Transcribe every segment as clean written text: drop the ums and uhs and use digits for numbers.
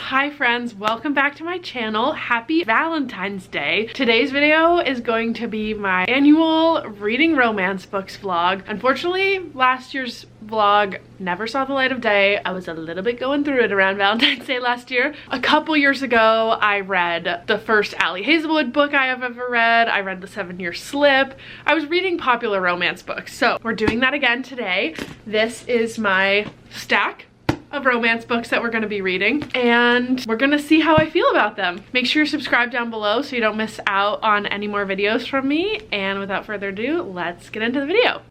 Hi friends, welcome back to my channel. Happy Valentine's Day. Today's video is going to be my annual reading romance books vlog. Unfortunately, last year's vlog never saw the light of day. I was a little bit going through it around Valentine's Day last year. A couple years ago, I read the first Ali Hazelwood book I have ever read. I read The 7-Year Slip. I was reading popular romance books. So we're doing that again today. This is my stack of romance books that we're going to be reading, and we're going to see how I feel about them. Make sure you're subscribed down below so you don't miss out on any more videos from me, and without further ado, let's get into the video.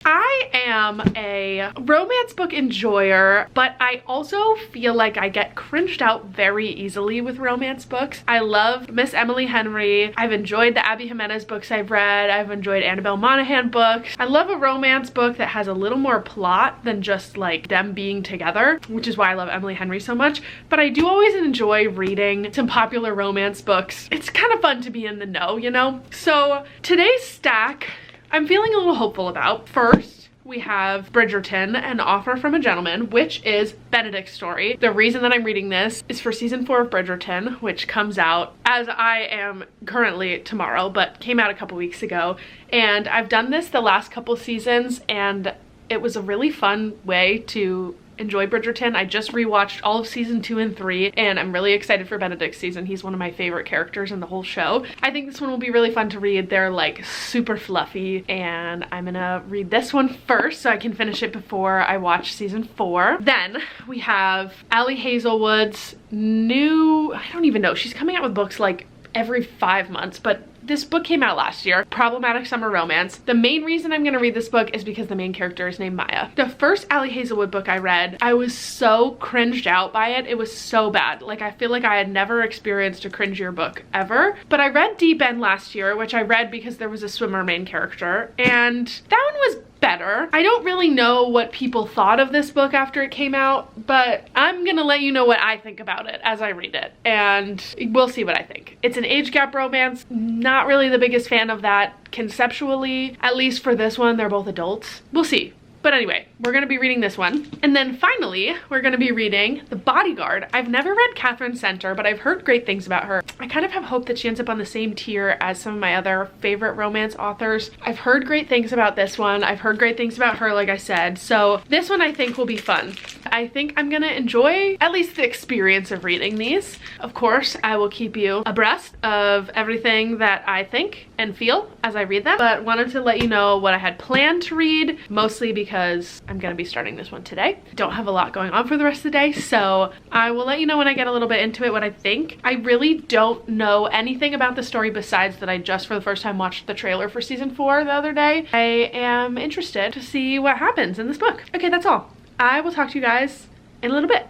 I am a romance book enjoyer, but I also feel like I get cringed out very easily with romance books. I love Miss Emily Henry. I've enjoyed the Abby Jimenez books I've read. I've enjoyed Annabelle Monaghan books. I love a romance book that has a little more plot than just like them being together, which is why I love Emily Henry so much. But I do always enjoy reading some popular romance books. It's kind of fun to be in the know, you know? So today's stack, I'm feeling a little hopeful about. First, we have Bridgerton, An Offer from a Gentleman, which is Benedict's story. The reason that I'm reading this is for season 4 of Bridgerton, which comes out as I am currently tomorrow, but came out a couple weeks ago. And I've done this the last couple seasons, and it was a really fun way to enjoy Bridgerton. I just rewatched all of season 2 and 3, and I'm really excited for Benedict's season. He's one of my favorite characters in the whole show. I think this one will be really fun to read. They're like super fluffy, and I'm gonna read this one first so I can finish it before I watch season 4. Then we have Ali Hazelwood's new, I don't even know, she's coming out with books like every 5 months, but this book came out last year, Problematic Summer Romance. The main reason I'm gonna read this book is because the main character is named Maya. The first Ali Hazelwood book I read, I was so cringed out by it. It was so bad. Like, I feel like I had never experienced a cringier book ever. But I read Deep End last year, which I read because there was a swimmer main character, and that one was better. I don't really know what people thought of this book after it came out, but I'm gonna let you know what I think about it as I read it, and we'll see what I think. It's an age gap romance. Not really the biggest fan of that conceptually, at least for this one. They're both adults. We'll see. But anyway, we're gonna be reading this one. And then finally, we're gonna be reading The Bodyguard. I've never read Catherine Center, but I've heard great things about her. I kind of have hope that she ends up on the same tier as some of my other favorite romance authors. I've heard great things about this one. I've heard great things about her, like I said. So this one I think will be fun. I think I'm gonna enjoy at least the experience of reading these. Of course, I will keep you abreast of everything that I think and feel as I read them, but wanted to let you know what I had planned to read, mostly because I'm gonna be starting this one today. Don't have a lot going on for the rest of the day, so I will let you know when I get a little bit into it what I think. I really don't know anything about the story besides that I just for the first time watched the trailer for season 4 the other day. I am interested to see what happens in this book. Okay, that's all. I will talk to you guys in a little bit.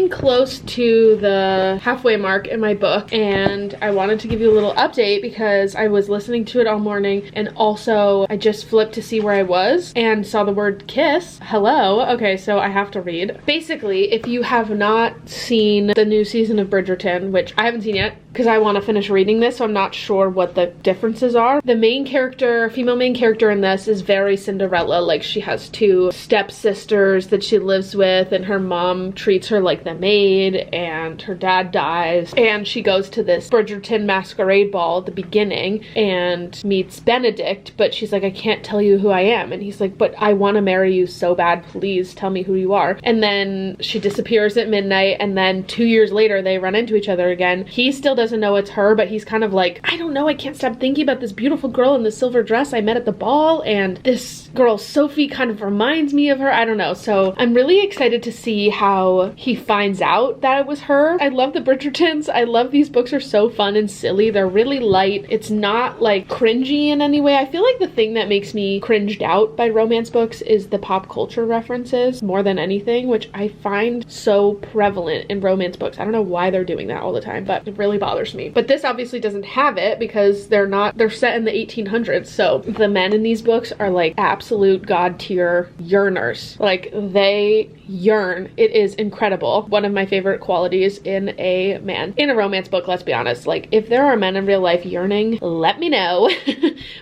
Close to the halfway mark in my book, and I wanted to give you a little update because I was listening to it all morning, and also I just flipped to see where I was and saw the word kiss. Hello. Okay, so I have to read. Basically, if you have not seen the new season of Bridgerton, which I haven't seen yet because I want to finish reading this, so I'm not sure what the differences are. The main character, female main character in this, is very Cinderella. Like, she has 2 stepsisters that she lives with, and her mom treats her like the maid, and her dad dies, and she goes to this Bridgerton masquerade ball at the beginning and meets Benedict, but she's like, I can't tell you who I am, and he's like, but I want to marry you so bad, please tell me who you are. And then she disappears at midnight, and then 2 years later they run into each other again. He still doesn't know it's her, but he's kind of like, I don't know, I can't stop thinking about this beautiful girl in the silver dress I met at the ball, and this girl Sophie kind of reminds me of her. I don't know. So I'm really excited to see how he finds out that it was her. I love the Bridgertons. I love these books are so fun and silly. They're really light. It's not like cringy in any way. I feel like the thing that makes me cringed out by romance books is the pop culture references more than anything, which I find so prevalent in romance books. I don't know why they're doing that all the time, but it really bothers bothers me. But this obviously doesn't have it because they're set in the 1800s. So the men in these books are like absolute god tier yearners. Like they yearn. It is incredible. One of my favorite qualities in a man in a romance book, let's be honest. Like if there are men in real life yearning, let me know.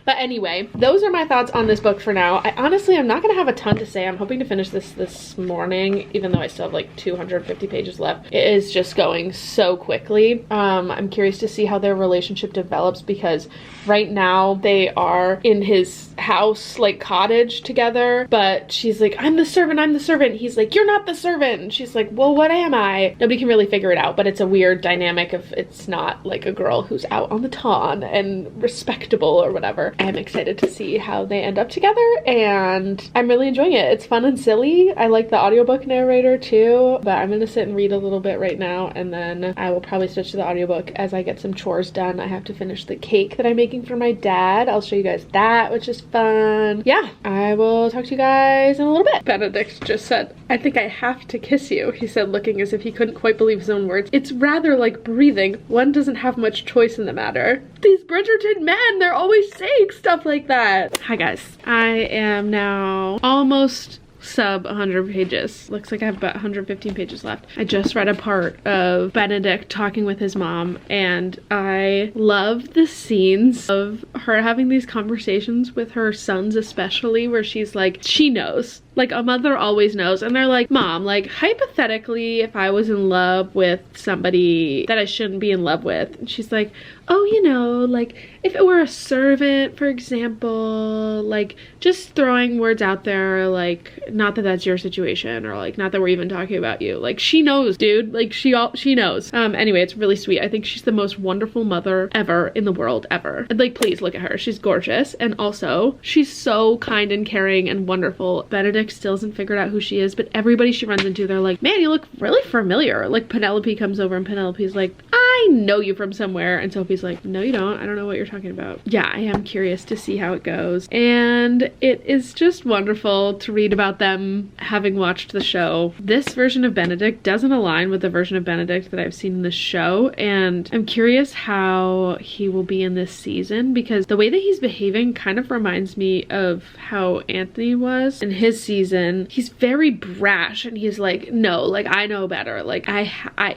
But anyway, those are my thoughts on this book for now. I'm not gonna have a ton to say. I'm hoping to finish this morning, even though I still have like 250 pages left. It is just going so quickly. I'm curious to see how their relationship develops because right now they are in his house, like cottage together, but she's like, I'm the servant. He's like, you're not the servant. And she's like, well, what am I? Nobody can really figure it out, but it's a weird dynamic of it's not like a girl who's out on the ton and respectable or whatever. I'm excited to see how they end up together and I'm really enjoying it. It's fun and silly. I like the audiobook narrator too, but I'm gonna sit and read a little bit right now and then I will probably switch to the audiobook as I get some chores done. I have to finish the cake that I'm making for my dad. I'll show you guys that, which is fun. Yeah, I will talk to you guys in a little bit. Benedict just said, I think I have to kiss you, he said, looking as if he couldn't quite believe his own words. It's rather like breathing. One doesn't have much choice in the matter. These Bridgerton men, they're always saying stuff like that. Hi guys, I am now almost sub 100 pages. Looks like I have about 115 pages left. I just read a part of Benedict talking with his mom and I love the scenes of her having these conversations with her sons, especially where she's like, she knows. Like a mother always knows. And they're like, Mom, like hypothetically, if I was in love with somebody that I shouldn't be in love with. And she's like, oh, you know, like if it were a servant, for example, like just throwing words out there, like not that that's your situation or like not that we're even talking about you. Like she knows, dude. Like she knows. Anyway, it's really sweet. I think she's the most wonderful mother ever in the world ever. And like, please look at her. She's gorgeous. And also she's so kind and caring and wonderful. Benedict still hasn't figured out who she is, but everybody she runs into, they're like, man, you look really familiar. Like Penelope comes over and Penelope's like, I know you from somewhere. And Sophie's like, no, you don't. I don't know what you're talking about. Yeah, I am curious to see how it goes. And it is just wonderful to read about them having watched the show. This version of Benedict doesn't align with the version of Benedict that I've seen in the show. And I'm curious how he will be in this season because the way that he's behaving kind of reminds me of how Anthony was in his season. He's very brash and he's like, no, like I know better. Like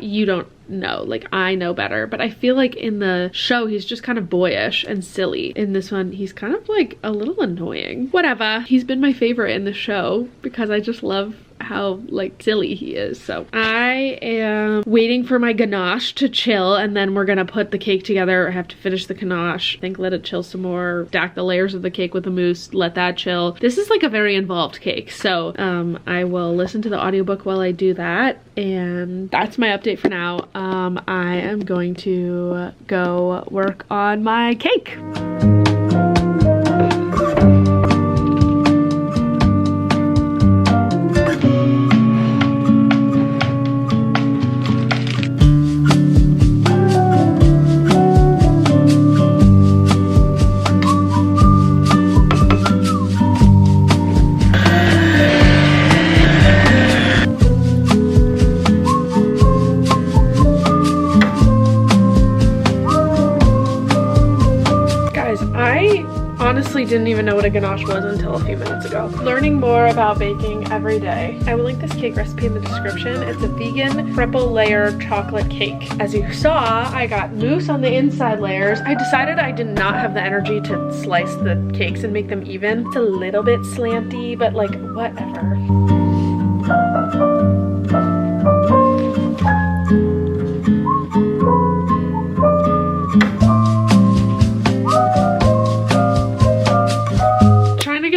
you don't know, like I know better. But I feel like in the show he's just kind of boyish and silly. In this one he's kind of like a little annoying. Whatever, he's been my favorite in the show because I just love how like silly he is. So I am waiting for my ganache to chill and then we're gonna put the cake together. I have to finish the ganache, I think let it chill some more, stack the layers of the cake with the mousse, let that chill. This is like a very involved cake, so I will listen to the audiobook while I do that, and that's my update for now. I am going to go work on my cake. Honestly didn't even know what a ganache was until a few minutes ago. Learning more about baking every day. I will link this cake recipe in the description. It's a vegan triple layer chocolate cake. As you saw, I got mousse on the inside layers. I decided I did not have the energy to slice the cakes and make them even. It's a little bit slanty, but like whatever.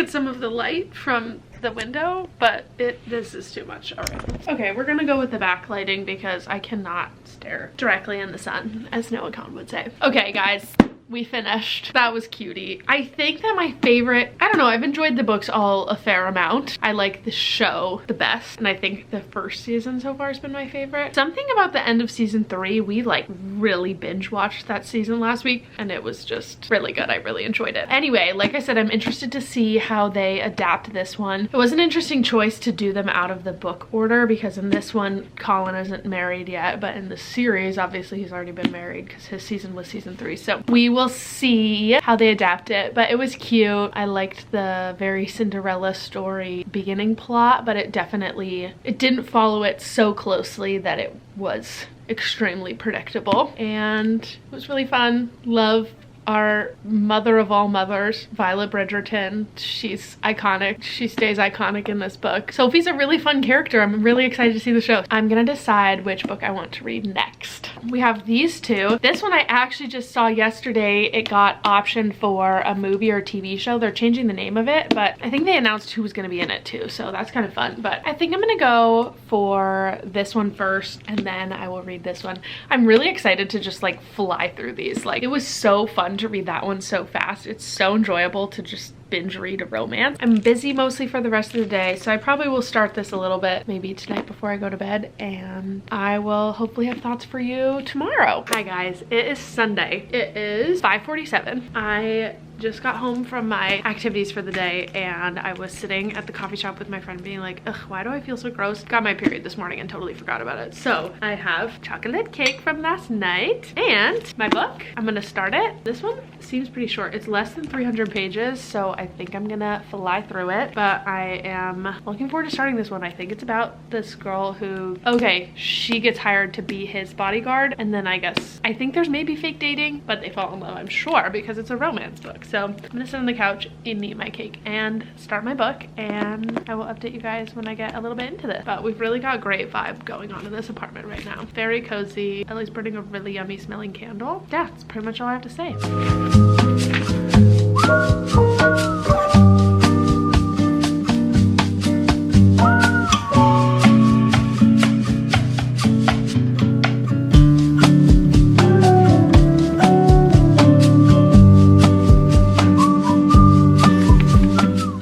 Some of the light from the window, but this is too much. All right. Okay, we're gonna go with the backlighting because I cannot stare directly in the sun, as Noah Kahn would say. Okay, guys, we finished. That was cutie. I think that my favorite, I don't know, I've enjoyed the books all a fair amount. I like the show the best, and I think the first season so far has been my favorite. Something about the end of season 3, we like really binge watched that season last week, and it was just really good. I really enjoyed it. Anyway, like I said, I'm interested to see how they adapt this one. It was an interesting choice to do them out of the book order, because in this one, Colin isn't married yet, but in the series, obviously he's already been married because his season was season 3. So we will see how they adapt it, but it was cute. I liked the very Cinderella story beginning plot, but it didn't follow it so closely that it was extremely predictable, and it was really fun. Love our mother of all mothers, Violet Bridgerton. She's iconic. She stays iconic in this book. Sophie's a really fun character. I'm really excited to see the show. I'm gonna decide which book I want to read next. We have these two. This one I actually just saw yesterday. It got optioned for a movie or TV show. They're changing the name of it, but I think they announced who was gonna be in it too, so that's kind of fun. But I think I'm gonna go for this one first, and then I will read this one. I'm really excited to just like fly through these. Like, it was so fun to read that one so fast. It's so enjoyable to just binge read a romance. I'm busy mostly for the rest of the day, so I probably will start this a little bit maybe tonight before I go to bed, and I will hopefully have thoughts for you tomorrow. Hi guys, it is Sunday. It is 5:47. I just got home from my activities for the day, and I was sitting at the coffee shop with my friend being like, ugh, why do I feel so gross? Got my period this morning and totally forgot about it. So I have chocolate cake from last night and my book. I'm gonna start it. This one seems pretty short. It's less than 300 pages, so I think I'm gonna fly through it, but I am looking forward to starting this one. I think it's about this girl who, okay, she gets hired to be his bodyguard, and then I think there's maybe fake dating, but they fall in love, I'm sure, because it's a romance book. So I'm gonna sit on the couch and eat my cake and start my book, and I will update you guys when I get a little bit into this. But we've really got a great vibe going on in this apartment right now. Very cozy. Ellie's burning a really yummy smelling candle. Yeah, that's pretty much all I have to say.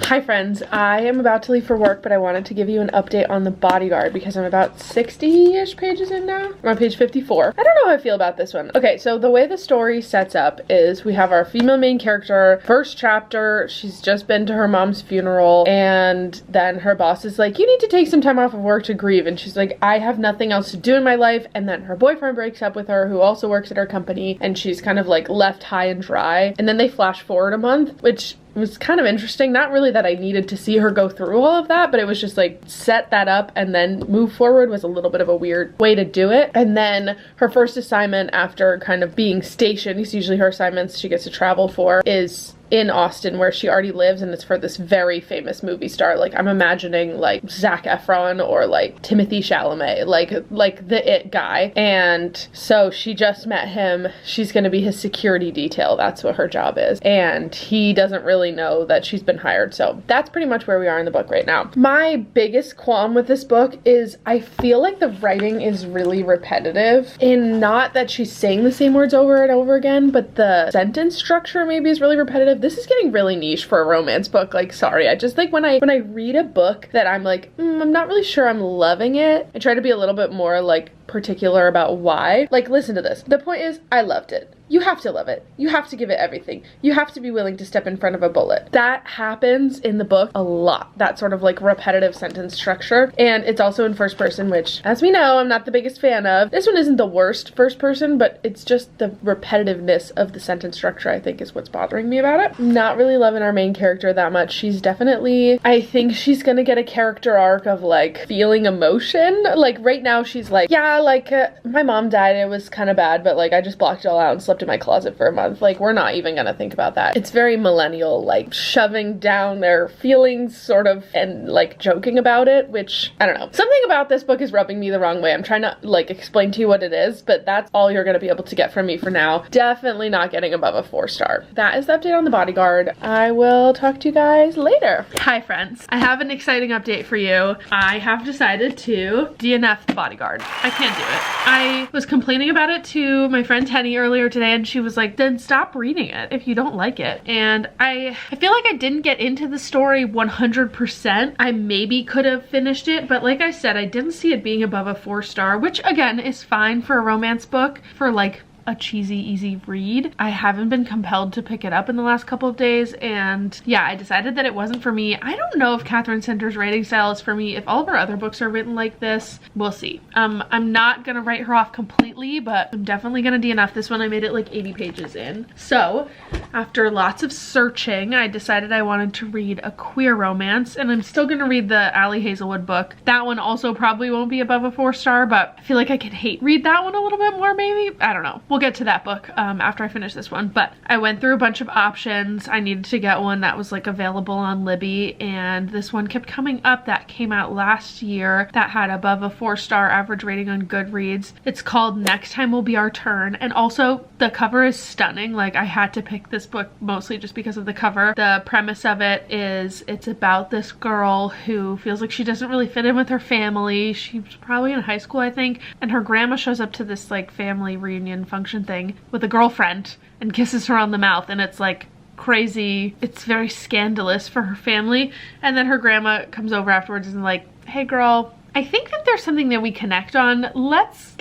Hi friends, I am about to leave for work, but I wanted to give you an update on The Bodyguard because I'm about 60-ish pages in now. I'm on page 54. I don't know how I feel about this one. Okay, so the way the story sets up is we have our female main character, first chapter, she's just been to her mom's funeral, and then her boss is like, you need to take some time off of work to grieve, and she's like, I have nothing else to do in my life, and then her boyfriend breaks up with her, who also works at her company, and she's kind of like left high and dry, and then they flash forward a month, which was kind of interesting. Not really that I needed to see her go through all of that, but it was just like set that up and then move forward was a little bit of a weird way to do it. And then her first assignment after kind of being stationed, it's usually her assignments she gets to travel for, is in Austin where she already lives, and it's for this very famous movie star. Like, I'm imagining like Zac Efron or like Timothy Chalamet, like the it guy. And so she just met him. She's gonna be his security detail. That's what her job is. And he doesn't really know that she's been hired. So that's pretty much where we are in the book right now. My biggest qualm with this book is I feel like the writing is really repetitive, in not that she's saying the same words over and over again, but the sentence structure maybe is really repetitive. This is getting really niche for a romance book. Like, sorry, I just like when I read a book that I'm like, I'm not really sure I'm loving it, I try to be a little bit more like particular about why. Like, listen to this. The point is, I loved it. You have to love it. You have to give it everything. You have to be willing to step in front of a bullet. That happens in the book a lot. That sort of like repetitive sentence structure. And it's also in first person, which, as we know, I'm not the biggest fan of. This one isn't the worst first person, but it's just the repetitiveness of the sentence structure, I think, is what's bothering me about it. Not really loving our main character that much. She's definitely, I think she's gonna get a character arc of like feeling emotion. Like right now she's like, yeah, like my mom died. It was kind of bad, but like I just blocked it all out and slept in my closet for a month. Like, we're not even gonna think about that. It's very millennial, like shoving down their feelings sort of and like joking about it, which I don't know. Something about this book is rubbing me the wrong way. I'm trying to like explain to you what it is, but that's all you're gonna be able to get from me for now. Definitely not getting above a 4-star. That is the update on The Bodyguard. I will talk to you guys later. Hi friends, I have an exciting update for you. I have decided to DNF The Bodyguard. I can't can't do it. I was complaining about it to my friend Tenny earlier today, and she was like, then stop reading it if you don't like it. And I feel like I didn't get into the story 100%. I maybe could have finished it, but like I said, I didn't see it being above a 4-star, which again is fine for a romance book, for like a cheesy, easy read. I haven't been compelled to pick it up in the last couple of days, and yeah, I decided that it wasn't for me. I don't know if Catherine Center's writing style is for me. If all of her other books are written like this, we'll see. I'm not gonna write her off completely, but I'm definitely gonna DNF this one. I made it like 80 pages in. So after lots of searching, I decided I wanted to read a queer romance, and I'm still gonna read the Allie Hazelwood book. That one also probably won't be above a 4-star, but I feel like I can hate read that one a little bit more maybe. I don't know. We'll get to that book after I finish this one, but I went through a bunch of options. I needed to get one that was like available on Libby, and this one kept coming up that came out last year that had above a 4-star average rating on Goodreads. It's called Next Time Will Be Our Turn, and also the cover is stunning. Like, I had to pick this book mostly just because of the cover. The premise of it is it's about this girl who feels like she doesn't really fit in with her family. She's probably in high school, I think, and her grandma shows up to this like family reunion function thing with a girlfriend and kisses her on the mouth, and it's like crazy. It's very scandalous for her family, and then her grandma comes over afterwards and like, hey girl, I think that there's something that we connect on. Let's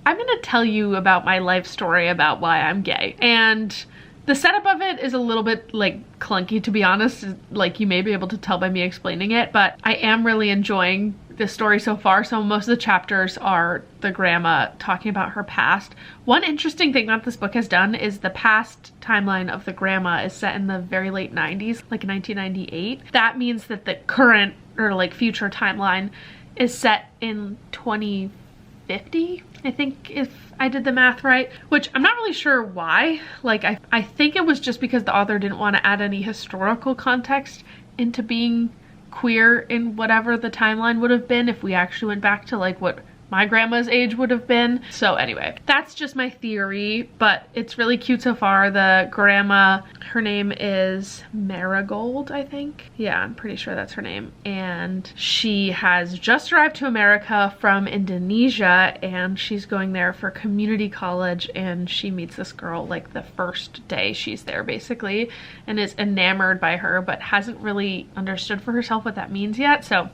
I'm gonna tell you about my life story about why I'm gay. And the setup of it is a little bit like clunky, to be honest. Like, you may be able to tell by me explaining it, but I am really enjoying the story so far. So most of the chapters are the grandma talking about her past. One interesting thing that this book has done is the past timeline of the grandma is set in the very late 90s, like 1998. That means that the current or like future timeline is set in 2050, I think, if I did the math right, which I'm not really sure why. Like, I think it was just because the author didn't want to add any historical context into being queer in whatever the timeline would have been if we actually went back to like what my grandma's age would have been. So anyway, that's just my theory, but it's really cute so far. The grandma, her name is Marigold, I think. Yeah, I'm pretty sure that's her name. And she has just arrived to America from Indonesia, and she's going there for community college, and she meets this girl like the first day she's there basically, and is enamored by her, but hasn't really understood for herself what that means yet. So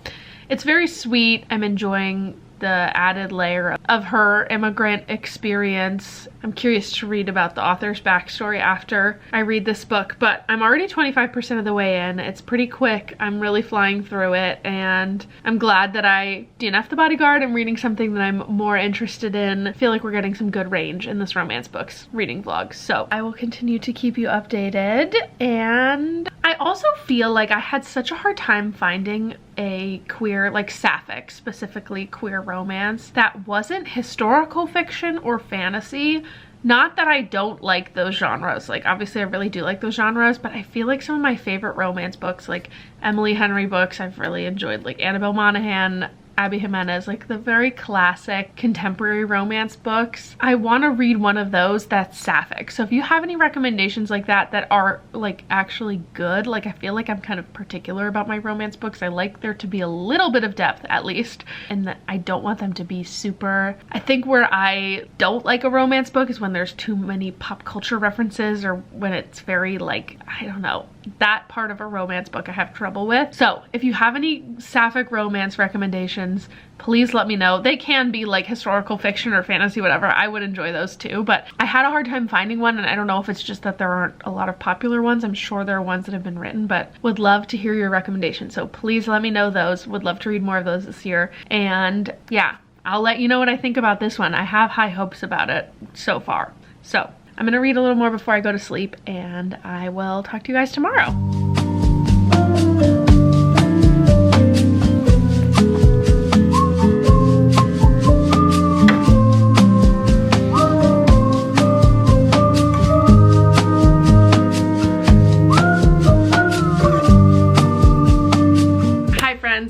it's very sweet. I'm enjoying the added layer of her immigrant experience. I'm curious to read about the author's backstory after I read this book, but I'm already 25% of the way in. It's pretty quick. I'm really flying through it, and I'm glad that I DNF'd The Bodyguard. I'm reading something that I'm more interested in. I feel like we're getting some good range in this romance books reading vlog, so I will continue to keep you updated. And I also feel like I had such a hard time finding a queer, like sapphic, specifically queer romance that wasn't historical fiction or fantasy. Not that I don't like those genres, like obviously I really do like those genres, but I feel like some of my favorite romance books, like Emily Henry books, I've really enjoyed, like Annabelle Monaghan, Abby Jimenez, like the very classic contemporary romance books. I want to read one of those that's sapphic. So if you have any recommendations like that that are like actually good, like I feel like I'm kind of particular about my romance books. I like there to be a little bit of depth at least, and that I don't want them to be super. I think where I don't like a romance book is when there's too many pop culture references, or when it's very like, I don't know, that part of a romance book I have trouble with. So if you have any sapphic romance recommendations, please let me know. They can be like historical fiction or fantasy, whatever. I would enjoy those too, but I had a hard time finding one, and I don't know if it's just that there aren't a lot of popular ones. I'm sure there are ones that have been written, but would love to hear your recommendations. So please let me know those. Would love to read more of those this year. And yeah, I'll let you know what I think about this one. I have high hopes about it so far. So I'm gonna read a little more before I go to sleep, and I will talk to you guys tomorrow.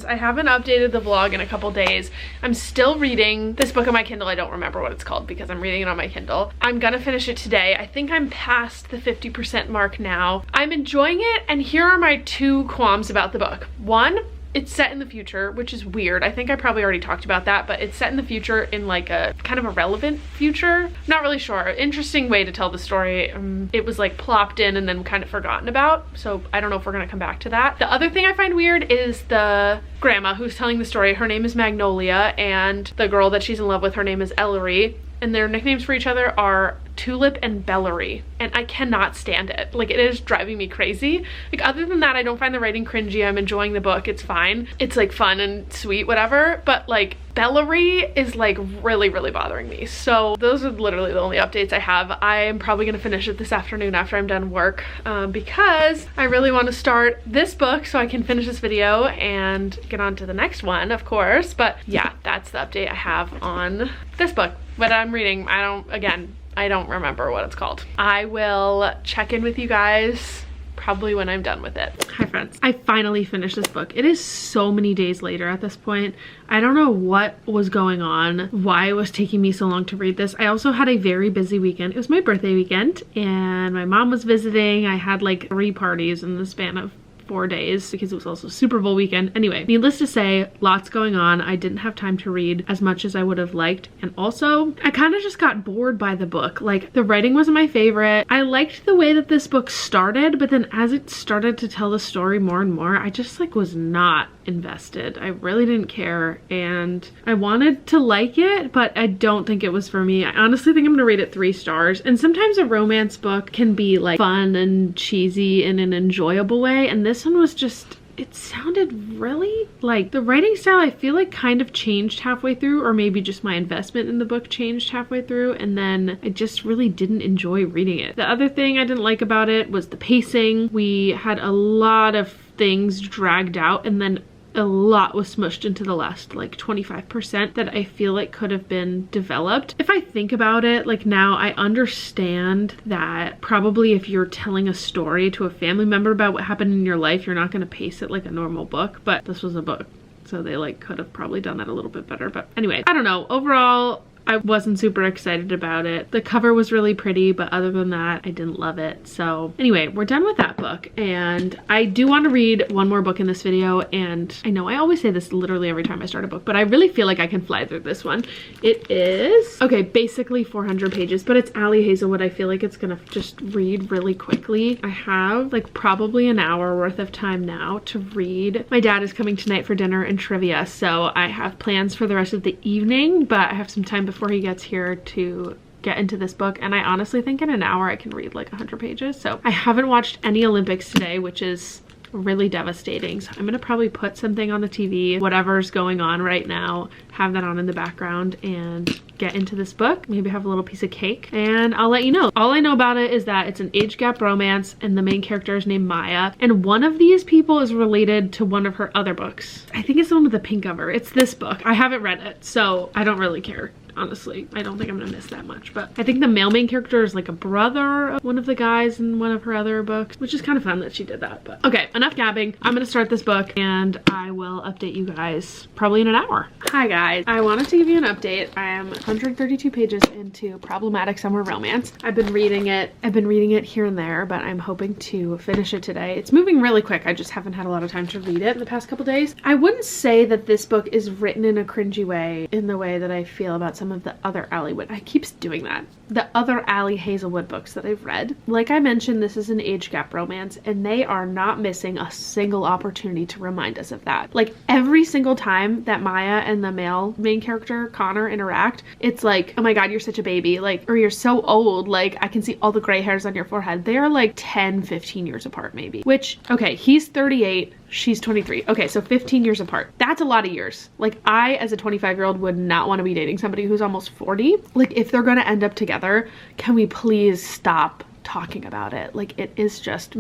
I haven't updated the vlog in a couple days. I'm still reading this book on my Kindle. I don't remember what it's called because I'm reading it on my Kindle. I'm gonna finish it today. I think I'm past the 50% mark now. I'm enjoying it, and here are my two qualms about the book. One, it's set in the future, which is weird. I think I probably already talked about that, but it's set in the future in like a kind of a relevant future. Not really sure. Interesting way to tell the story. It was like plopped in and then kind of forgotten about. So I don't know if we're gonna come back to that. The other thing I find weird is the grandma who's telling the story. Her name is Magnolia, and the girl that she's in love with, her name is Ellery. And their nicknames for each other are Tulip and Bellary, and I cannot stand it. Like, it is driving me crazy. Like, other than that, I don't find the writing cringy. I'm enjoying the book. It's fine. It's like fun and sweet, whatever. But like, Bellary is like really, really bothering me. So those are literally the only updates I have. I am probably gonna finish it this afternoon after I'm done work, because I really want to start this book so I can finish this video and get on to the next one, of course. But yeah, that's the update I have on this book. What I'm reading, I don't remember what it's called. I will check in with you guys probably when I'm done with it. Hi friends, I finally finished this book. It is so many days later at this point. I don't know what was going on, why it was taking me so long to read this. I also had a very busy weekend. It was my birthday weekend and my mom was visiting. I had like 3 parties in the span of 4 days because it was also Super Bowl weekend. Anyway, needless to say, lots going on. I didn't have time to read as much as I would have liked. And also, I kind of just got bored by the book. Like, the writing wasn't my favorite. I liked the way that this book started, but then as it started to tell the story more and more, I just like was not invested. I really didn't care, and I wanted to like it, but I don't think it was for me. I honestly think I'm gonna rate it 3 stars. And sometimes a romance book can be like fun and cheesy in an enjoyable way, and this one was just, it sounded really like, the writing style I feel like kind of changed halfway through, or maybe just my investment in the book changed halfway through, and then I just really didn't enjoy reading it. The other thing I didn't like about it was the pacing. We had a lot of things dragged out, and then a lot was smushed into the last like 25% that I feel like could have been developed. If I think about it, like now, I understand that probably if you're telling a story to a family member about what happened in your life, you're not going to pace it like a normal book, but this was a book, so they like could have probably done that a little bit better. But anyway, I don't know. Overall, I wasn't super excited about it. The cover was really pretty, but other than that, I didn't love it. So anyway, we're done with that book. And I do want to read one more book in this video. And I know I always say this literally every time I start a book, but I really feel like I can fly through this one. It is, okay, basically 400 pages, but it's Ali Hazelwood. I feel like it's gonna just read really quickly. I have like probably an hour worth of time now to read. My dad is coming tonight for dinner and trivia, so I have plans for the rest of the evening, but I have some time before he gets here to get into this book, and I honestly think in an hour I can read like 100 pages. So I haven't watched any Olympics today, which is really devastating. So I'm gonna probably put something on the TV, whatever's going on right now, have that on in the background and get into this book. Maybe have a little piece of cake and I'll let you know. All I know about it is that it's an age gap romance and the main character is named Maya, and one of these people is related to one of her other books. I think it's the one with the pink cover. It's this book. I haven't read it, so I don't really care. Honestly, I don't think I'm gonna miss that much, but I think the male main character is like a brother of one of the guys in one of her other books, which is kind of fun that she did that. But okay, enough gabbing. I'm gonna start this book and I will update you guys probably in an hour. Hi guys, I wanted to give you an update. I am 132 pages into Problematic Summer Romance. I've been reading it here and there, but I'm hoping to finish it today. It's moving really quick. I just haven't had a lot of time to read it in the past couple days. I wouldn't say that this book is written in a cringy way, in the way that I feel about some of the other Ali Wood. I keep doing that. The other Ali Hazelwood books that I've read. Like I mentioned, this is an age gap romance, and they are not missing a single opportunity to remind us of that. Like every single time that Maya and the male main character, Connor, interact, it's like, oh my god, you're such a baby, like, or you're so old, like I can see all the gray hairs on your forehead. They are like 10-15 years apart maybe, which, okay, he's 38, she's 23. Okay, so 15 years apart. That's a lot of years. Like I, as a 25-year-old, would not want to be dating somebody who's almost 40. Like if they're gonna end up together, can we please stop talking about it? Like it is just,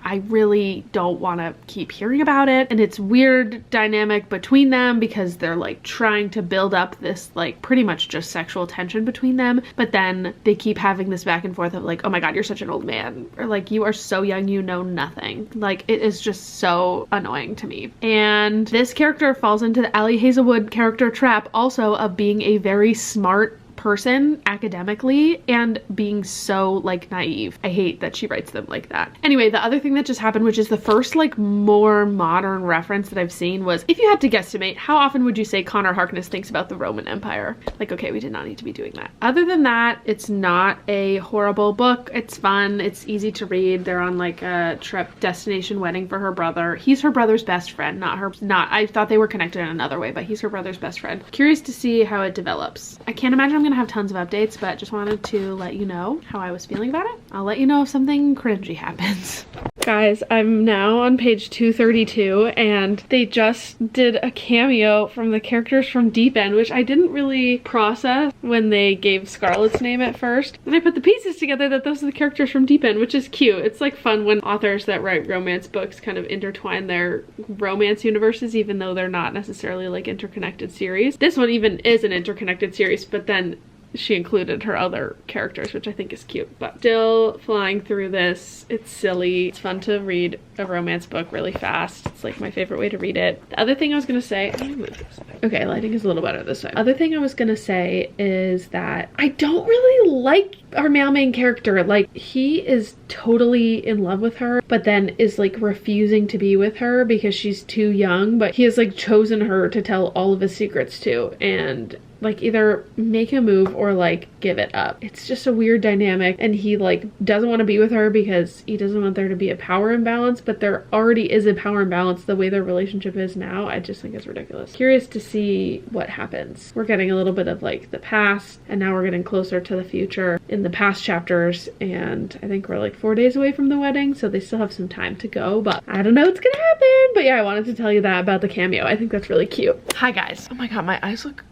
I really don't want to keep hearing about it, and it's weird dynamic between them because they're like trying to build up this like pretty much just sexual tension between them, but then they keep having this back and forth of like, oh my god, you're such an old man, or like, you are so young, you know nothing. Like it is just so annoying to me. And this character falls into the Ali Hazelwood character trap also of being a very smart person academically and being so like naive. I hate that she writes them like that. Anyway, the other thing that just happened, which is the first like more modern reference that I've seen, was if you had to guesstimate, how often would you say Connor Harkness thinks about the Roman Empire? Like, okay, we did not need to be doing that. Other than that, it's not a horrible book. It's fun. It's easy to read. They're on like a trip, destination wedding for her brother. He's her brother's best friend, I thought they were connected in another way, but he's her brother's best friend. Curious to see how it develops. I can't imagine I'm gonna have tons of updates, but just wanted to let you know how I was feeling about it. I'll let you know if something cringy happens. Guys, I'm now on page 232 and they just did a cameo from the characters from Deep End, which I didn't really process when they gave Scarlett's name at first. And I put the pieces together that those are the characters from Deep End, which is cute. It's like fun when authors that write romance books kind of intertwine their romance universes, even though they're not necessarily like interconnected series. This one even is an interconnected series, but then she included her other characters, which I think is cute. But still flying through this. It's silly. It's fun to read a romance book really fast. It's like my favorite way to read it. The other thing I was gonna say, I'm gonna move this way. Okay, lighting is a little better this way. Other thing I was gonna say is that I don't really like our male main character. Like, he is totally in love with her, but then is like refusing to be with her because she's too young, but he has like chosen her to tell all of his secrets to, and like either make a move or like give it up. It's just a weird dynamic, and he like doesn't want to be with her because he doesn't want there to be a power imbalance, but there already is a power imbalance the way their relationship is now. I just think it's ridiculous. Curious to see what happens. We're getting a little bit of like the past, and now we're getting closer to the future in the past chapters, and I think we're like 4 days away from the wedding, so they still have some time to go, but I don't know what's gonna happen. But yeah, I wanted to tell you that about the cameo. I think that's really cute. Hi guys. Oh my god, my eyes look,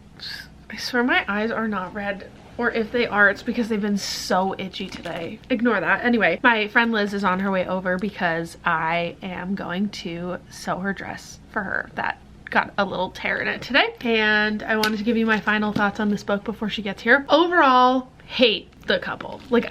I swear my eyes are not red, or if they are, it's because they've been so itchy today. Ignore that. Anyway, my friend Liz is on her way over because I am going to sew her dress for her that got a little tear in it today, and I wanted to give you my final thoughts on this book before she gets here. Overall, hate the couple. Like,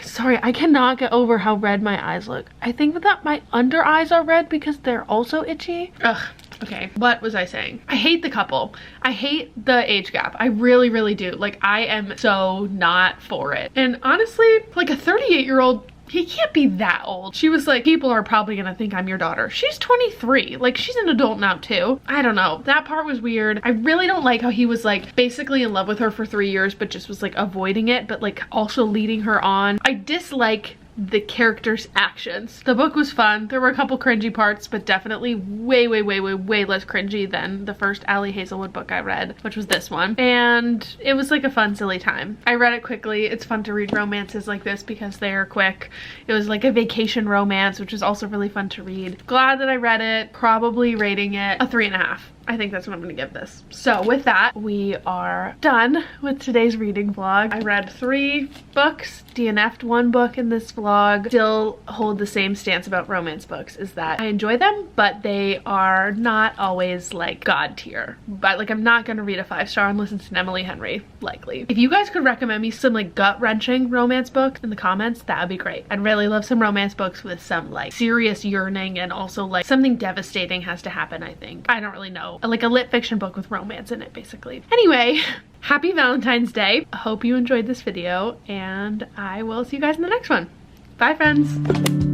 sorry, I cannot get over how red my eyes look. I think that my under eyes are red because they're also itchy. Ugh. Okay, what was I saying? I hate the couple. I hate the age gap. I really, really do. Like, I am so not for it. And honestly, like a 38-year-old, he can't be that old. She was like, people are probably gonna think I'm your daughter. She's 23. Like, she's an adult now too. I don't know. That part was weird. I really don't like how he was like basically in love with her for 3 years, but just was like avoiding it, but like also leading her on. I dislike the characters' actions. The book was fun. There were a couple cringy parts, but definitely way less cringy than the first Ali Hazelwood book I read, which was this one. And it was like a fun, silly time. I read it quickly. It's fun to read romances like this because they are quick. It was like a vacation romance, which was also really fun to read. Glad that I read it. Probably rating it a 3.5. I think that's what I'm gonna give this. So with that, we are done with today's reading vlog. I read 3 books, DNF'd 1 book in this vlog. Still hold the same stance about romance books, is that I enjoy them, but they are not always like god tier. But like, I'm not gonna read a 5-star and listen to Emily Henry, likely. If you guys could recommend me some like gut-wrenching romance books in the comments, that would be great. I'd really love some romance books with some like serious yearning, and also like something devastating has to happen, I think. I don't really know. Like a lit fiction book with romance in it, basically. Anyway, happy Valentine's Day. I hope you enjoyed this video, and I will see you guys in the next one. Bye, friends.